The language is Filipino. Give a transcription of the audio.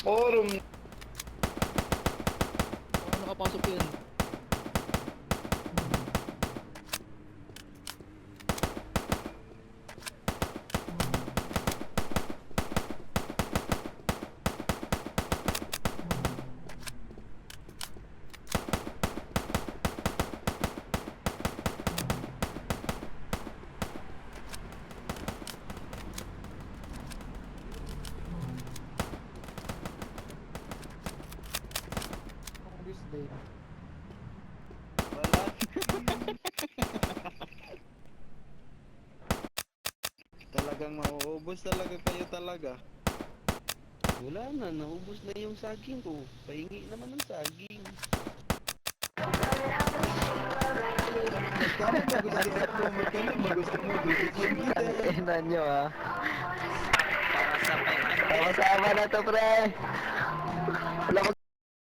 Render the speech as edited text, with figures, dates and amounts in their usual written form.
Forum. Paano nakapasok yan? Tuesday. Wala. Talagang mauubos talaga kayo talaga. Wala na, naubos na yung saging ko. Pahingi naman ng saging. Magkano ba gusto mo? Magkano ba gusto mo? Bibigyan kita. Tingnan nyo ah. Para sa 500. Sama-sama na to pre. Wala